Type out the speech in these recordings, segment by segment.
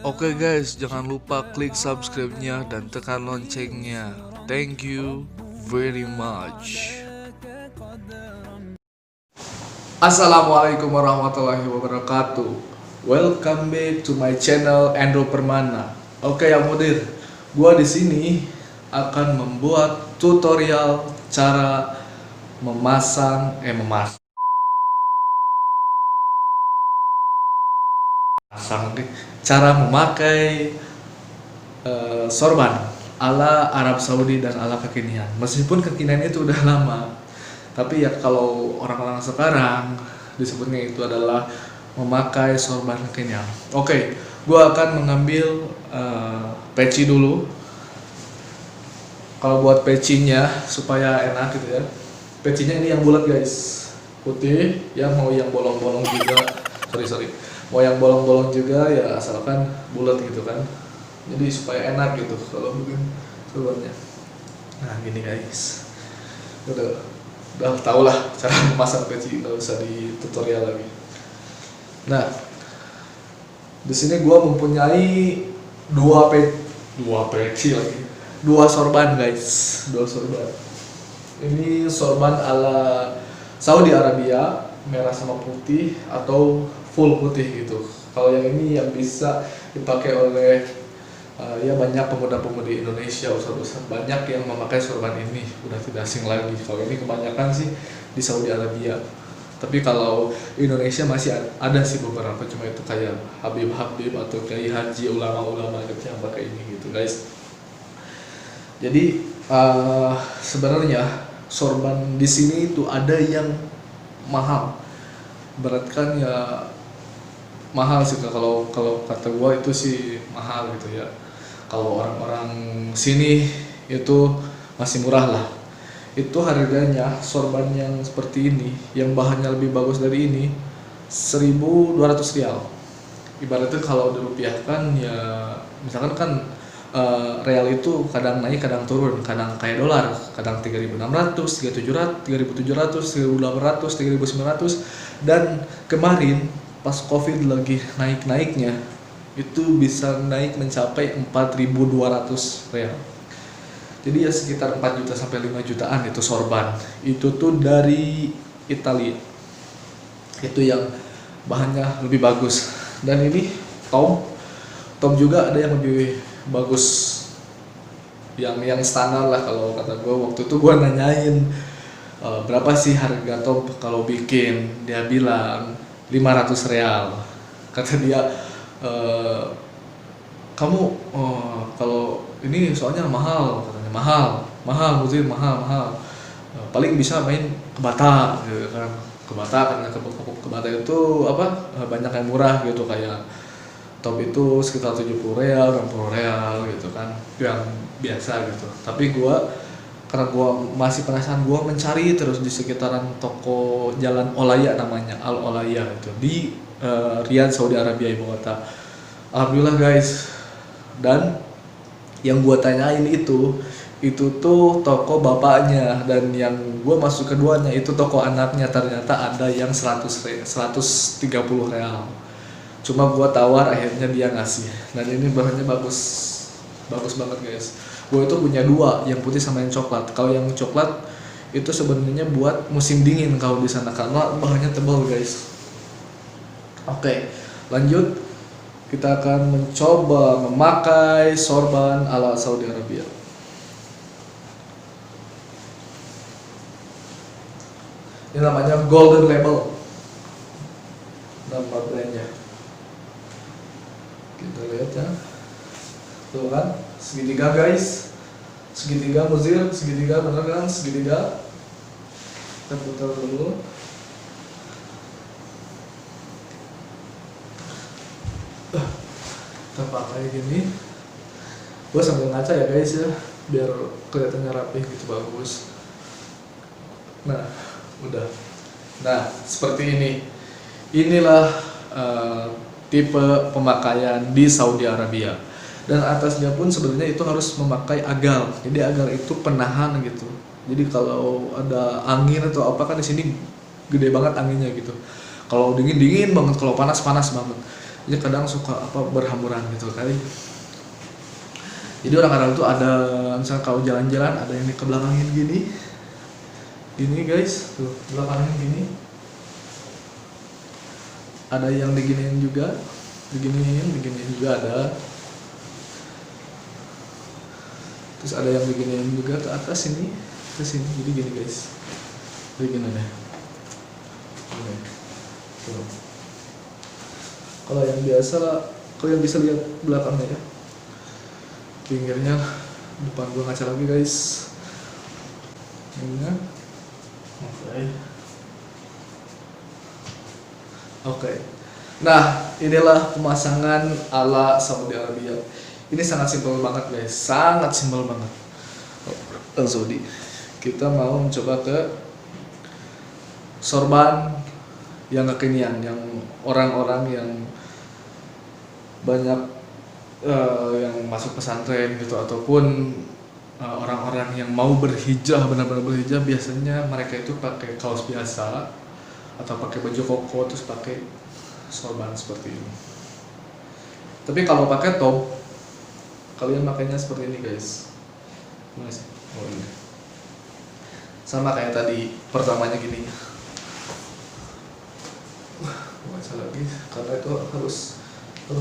Oke guys, jangan lupa klik subscribe-nya dan tekan loncengnya. Thank you very much. Assalamualaikum warahmatullahi wabarakatuh. Welcome back to my channel Andrew Permana. Oke yang mudir, gua di sini akan membuat tutorial cara cara memakai sorban ala Arab Saudi dan ala kekinian. Meskipun kekinian itu udah lama, tapi ya kalau orang-orang sekarang disebutnya itu adalah memakai sorban kekinian. Oke, gua akan mengambil peci dulu. Kalau buat pecinya supaya enak gitu ya, pecinya ini yang bulat guys, putih. Ya mau yang bolong-bolong juga, sorry mau yang bolong-bolong juga ya, asalkan bulat gitu kan, jadi supaya enak gitu kalau bikin sorbannya. Nah gini guys, udah tau lah cara memasang peci, nggak usah di tutorial lagi. Nah di sini gua mempunyai dua peci lagi, dua sorban guys, dua sorban. Ini sorban ala Saudi Arabia, merah sama putih atau full putih gitu. Kalau yang ini yang bisa dipakai oleh ya banyak pemuda-pemudi Indonesia, ustadz-ustadz banyak yang memakai sorban ini, udah tidak asing lagi. Kalau ini kebanyakan sih di Saudi Arabia, tapi kalau Indonesia masih ada sih beberapa, cuma itu kayak Habib atau kayak haji, ulama-ulama gitu yang pakai ini gitu guys. Jadi sebenarnya sorban di sini itu ada yang mahal, berat kan ya, mahal sih kalau kata gua itu sih mahal gitu ya. Kalau orang-orang sini itu masih murah lah. Itu harganya sorban yang seperti ini, yang bahannya lebih bagus dari ini, 1.200 rial. Ibaratnya kalau dirupiahkan ya, misalkan kan real itu kadang naik kadang turun, kadang kayak dolar, kadang 3.600, 3.700, 3.800, 3.900. Dan kemarin pas covid lagi naik-naiknya itu bisa naik mencapai 4.200 real. Jadi ya sekitar 4 juta sampai 5 jutaan itu sorban. Itu tuh dari Italia, itu yang bahannya lebih bagus. Dan ini Tom juga ada yang lebih bagus, yang standar lah kalau kata gue. Waktu itu gue nanyain berapa sih harga Tom kalau bikin, dia bilang 500 real. Kata dia kamu kalau ini soalnya mahal, katanya mahal muzir, mahal. Paling bisa main ke Bata gitu kan, ke Bata, karena ke Bata itu apa, banyak yang murah gitu, kayak top itu sekitar 70 real, 60 real gitu kan, yang biasa gitu. Tapi karena gua masih penasaran, gua mencari terus di sekitaran toko Jalan Olaya, namanya Al Olaya itu di Riyadh, Saudi Arabia, ibu kota. Alhamdulillah guys. Dan yang gua tanyain itu tuh toko bapaknya, dan yang gua masuk keduanya itu toko anaknya. Ternyata ada yang 130 real. Cuma gua tawar, akhirnya dia ngasih. Dan ini bahannya bagus banget guys. Gua itu punya dua, yang putih sama yang coklat. Kalau yang coklat itu sebenarnya buat musim dingin kalau di sana, karena bahannya tebal guys. Oke, lanjut. Kita akan mencoba memakai sorban ala Saudi Arabia. Ini namanya Golden Label, nama brandnya. Kita lihat ya, tuh kan, segitiga guys, segitiga muzir, segitiga bener kan, segitiga. Kita putar dulu. Kita pakai gini. Gue sambil ngaca ya guys ya, biar kelihatannya rapih gitu, bagus. Nah udah, nah seperti ini. Inilah tipe pemakaian di Saudi Arabia. Dan atasnya pun sebenarnya itu harus memakai agal. Jadi agal itu penahan gitu. Jadi kalau ada angin atau apa kan, di sini gede banget anginnya gitu. Kalau dingin banget, kalau panas banget. ya kadang suka berhamburan gitu kali. Jadi orang Arab tuh ada, misalnya kalau jalan-jalan ada yang dikebelakangin gini guys, tuh belakangin gini, ada yang diginiin juga, diginiin juga ada, terus ada yang diginiin juga ke atas ini, ke sini, jadi gini guys, jadi gini deh. Tuh. Kalau yang biasa, kalian bisa lihat belakangnya ya, pinggirnya, depan gua ngaca lagi guys. Ini Oke. Nah, inilah pemasangan ala Saudi Arabia. Ini sangat simpel banget guys, sangat simpel banget. Saudi. Kita mau mencoba ke sorban yang kekinian, yang orang-orang yang banyak yang masuk pesantren gitu, ataupun orang-orang yang mau berhijrah, benar-benar berhijrah, biasanya mereka itu pakai kaos biasa atau pakai baju koko terus pakai sorban seperti ini. Tapi kalau pakai top, kalian makanya seperti ini guys. Oh ini. Sama kayak tadi, pertamanya gini. Baca lagi, karena itu harus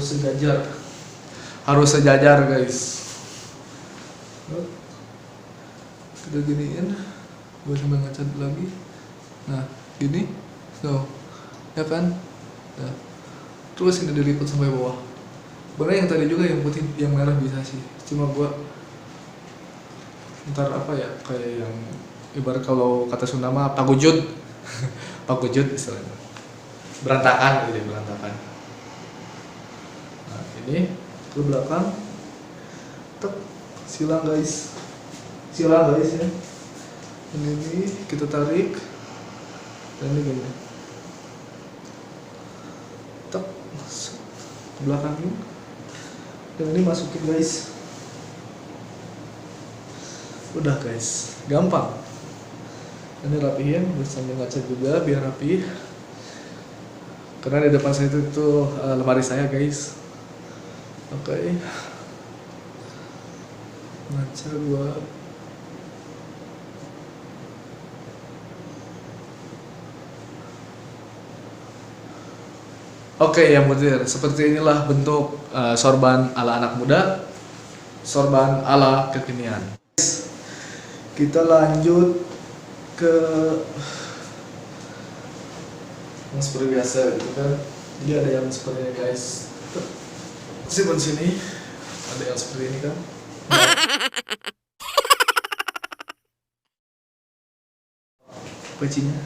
sejajar. Harus sejajar guys. Kita giniin, gue coba ngaca lagi. Nah, gini, so, ya kan? Nah, terus ini dilipat sampai bawah. Boleh yang tadi juga yang putih, yang merah bisa sih. Cuma gue ntar apa ya, kayak yang ibarat kalau kata Sunda mah pagujud, pagujud istilahnya. Berantakan gitu, berantakan. Nah, ini ke belakang, tek, silang guys ya. Ini kita tarik, dan ini gini, tek, ke belakangin, dan ini masukin guys. Udah guys, gampang. Ini rapihin, sambil ngaca juga biar rapi. Karena di depan saya itu lemari saya guys. Oke. Ngaca gua. Oke, yang mudir, seperti inilah bentuk sorban ala anak muda, sorban ala kekinian. Kita lanjut ke yang seperti biasa gitu kan. Jadi ada yang seperti ini guys. Simpan sini, ada yang seperti ini kan. Pecinya.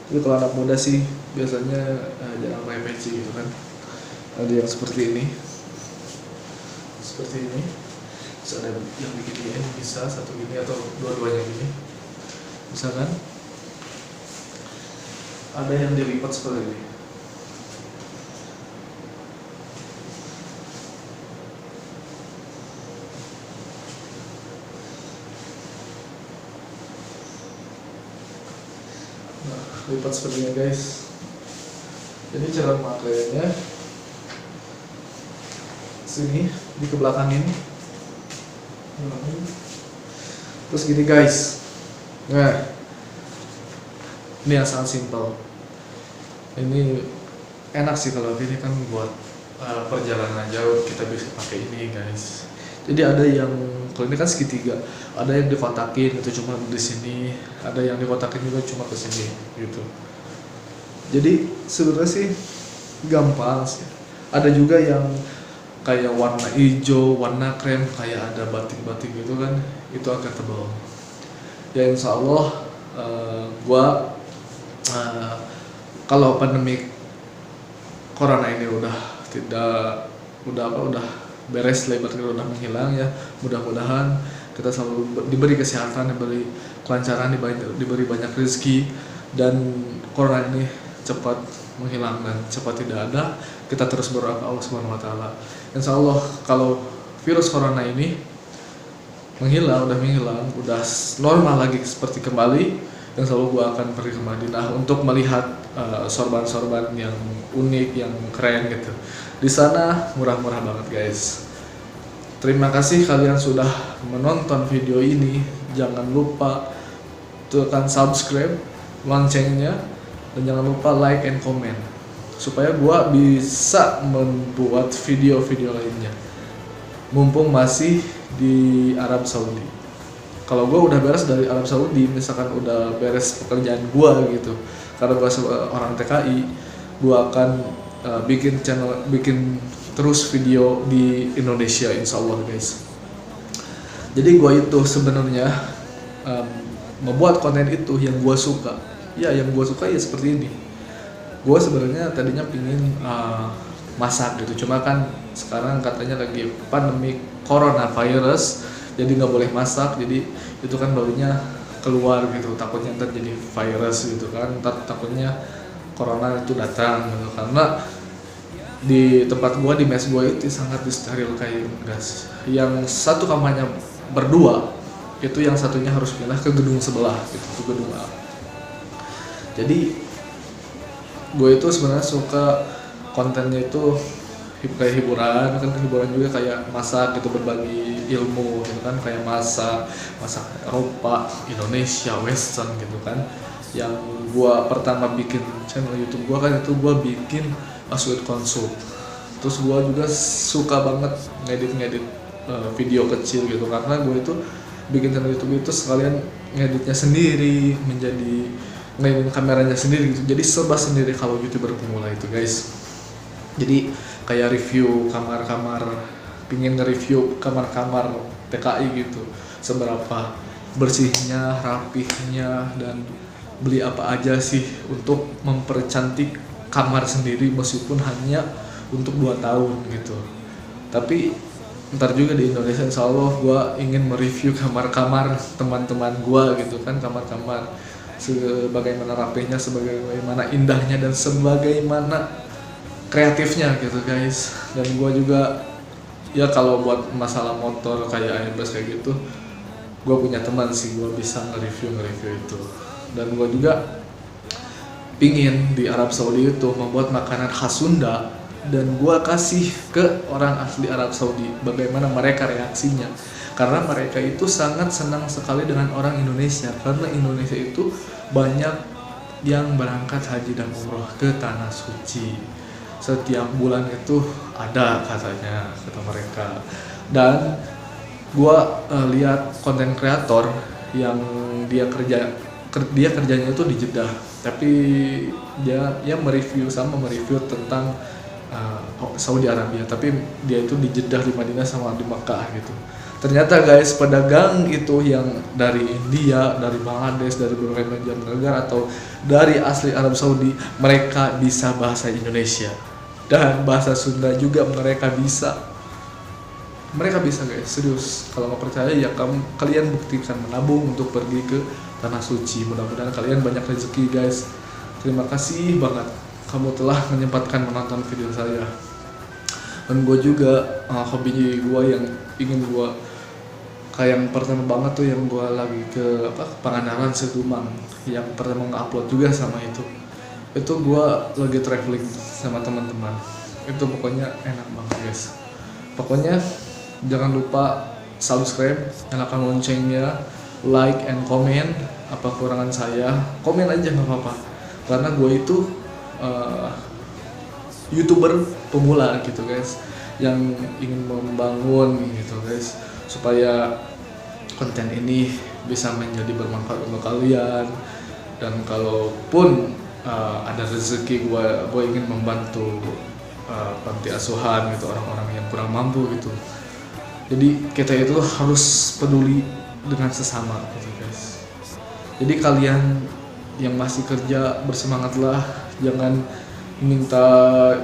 Tapi kalau anak muda sih biasanya jangan pakai peci gitu kan. Ada yang seperti ini, seperti ini. Terus ada yang begini, bisa satu gini atau dua-duanya gini, bisa kan? Ada yang dilipat seperti ini. Nah, lipat seperti ini guys. Jadi cara memakainya sini di kebelakangin, terus gini guys. Nah, ini yang sangat simpel. Ini enak sih kalau ini kan buat perjalanan jauh kita bisa pakai ini guys. Jadi ada yang, kalau ini kan segitiga, ada yang dikotakin itu cuma di sini, ada yang dikotakin juga cuma ke sini gitu. Jadi sebenarnya sih gampang sih. Ada juga yang kayak warna hijau, warna krem, kayak ada batik-batik gitu kan, itu agak tebal. Ya insya Allah gua kalau pandemi corona ini udah beres, lebarnya udah menghilang ya, mudah-mudahan kita selalu diberi kesehatan, diberi kelancaran, diberi banyak rezeki, dan corona ini cepat menghilang dan cepat tidak ada. Kita terus berdoa ke Allah Subhanahu wa taala. Insya Allah kalau virus corona ini menghilang, udah normal lagi seperti kembali, yang selalu gua akan pergi ke Madinah untuk melihat sorban-sorban yang unik, yang keren gitu. Di sana murah-murah banget guys. Terima kasih kalian sudah menonton video ini. Jangan lupa tekan subscribe, loncengnya, dan jangan lupa like and comment supaya gua bisa membuat video-video lainnya mumpung masih di Arab Saudi. Kalau gua udah beres dari Arab Saudi, misalkan udah beres pekerjaan gua gitu, karena gua orang TKI, gua akan bikin terus video di Indonesia insya Allah guys. Jadi gua itu sebenarnya membuat konten itu yang gua suka. Ya yang gua suka ya seperti ini. Gua sebenarnya tadinya pingin masak gitu, cuma kan sekarang katanya lagi pandemi coronavirus, jadi nggak boleh masak. Jadi itu kan baunya keluar gitu, takutnya ntar jadi virus gitu kan, ntar takutnya corona itu datang gitu. Karena di tempat gua, di mes gua itu sangat disterilkan guys. Yang satu kamarnya berdua, itu yang satunya harus pindah ke gedung sebelah gitu, ke gedung A. Jadi gue itu sebenarnya suka kontennya itu kayak hiburan, kan hiburan juga kayak masak gitu, berbagi ilmu gitu kan, kayak masak Eropa, Indonesia, Western gitu kan. Yang gua pertama bikin channel YouTube gua kan itu gua bikin Sweet Consult. Terus gua juga suka banget ngedit video kecil gitu, karena gue itu bikin channel YouTube itu sekalian ngeditnya sendiri, ngedit kameranya sendiri gitu. Jadi serba sendiri kalau YouTuber pemula itu guys. Jadi kayak review kamar-kamar, pingin nge-review kamar-kamar TKI gitu, seberapa bersihnya, rapihnya, dan beli apa aja sih untuk mempercantik kamar sendiri meskipun hanya untuk 2 tahun gitu. Tapi ntar juga di Indonesia insya Allah gue ingin mereview kamar-kamar teman-teman gue gitu kan, kamar-kamar sebagaimana rapihnya, sebagaimana indahnya, dan sebagaimana kreatifnya gitu guys. Dan gue juga ya kalau buat masalah motor kayak airbus kayak gitu, gue punya teman sih, gue bisa nge-review itu. Dan gue juga pingin di Arab Saudi itu membuat makanan khas Sunda dan gue kasih ke orang asli Arab Saudi bagaimana mereka reaksinya, karena mereka itu sangat senang sekali dengan orang Indonesia, karena Indonesia itu banyak yang berangkat haji dan umroh ke tanah suci setiap bulan itu ada katanya, kata mereka. Dan gue lihat konten kreator yang dia kerjanya itu di Jeddah, tapi dia mereview tentang Saudi Arabia, tapi dia itu di Jeddah, di Madinah, sama di Makkah gitu. Ternyata guys, pedagang itu yang dari India, dari Bangladesh, dari berbagai macam negara, atau dari asli Arab Saudi, mereka bisa bahasa Indonesia dan bahasa Sunda juga mereka bisa guys, serius. Kalau nggak percaya ya kalian buktikan, menabung untuk pergi ke tanah suci. Mudah-mudahan kalian banyak rezeki guys. Terima kasih banget kamu telah menyempatkan menonton video saya. Dan gue juga hobi gue yang ingin gue kayak yang pertama banget tuh, yang gue lagi ke Pangandaran Setumang, yang pertama nge-upload juga sama itu gue lagi traveling sama teman-teman. Itu pokoknya enak banget guys. Pokoknya jangan lupa subscribe, nyalakan loncengnya, like and comment. Apa kekurangan saya, komen aja nggak apa-apa, karena gue itu YouTuber pemula gitu guys, yang ingin membangun gitu guys, supaya konten ini bisa menjadi bermanfaat untuk kalian. Dan kalaupun ada rezeki, gue ingin membantu panti asuhan gitu, orang-orang yang kurang mampu gitu. Jadi kita itu harus peduli dengan sesama gitu guys. Jadi kalian yang masih kerja, bersemangatlah, jangan minta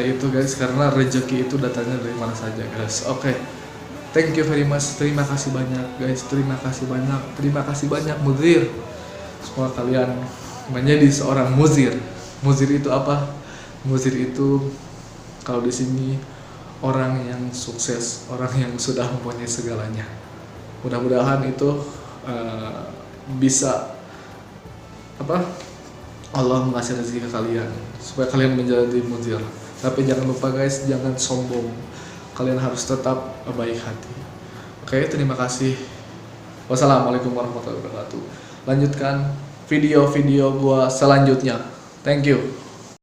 itu guys, karena rezeki itu datangnya dari mana saja guys. Oke. Thank you very much. Terima kasih banyak guys. Terima kasih banyak Muzir. Semoga kalian menjadi seorang muzir. Muzir itu apa? Muzir itu kalau di sini orang yang sukses, orang yang sudah mempunyai segalanya. Mudah-mudahan itu bisa Allah mengasih rezeki ke kalian supaya kalian menjadi mujir. Tapi jangan lupa guys, jangan sombong. Kalian harus tetap baik hati. Oke, terima kasih. Wassalamualaikum warahmatullahi wabarakatuh. Lanjutkan video-video gua selanjutnya. Thank you.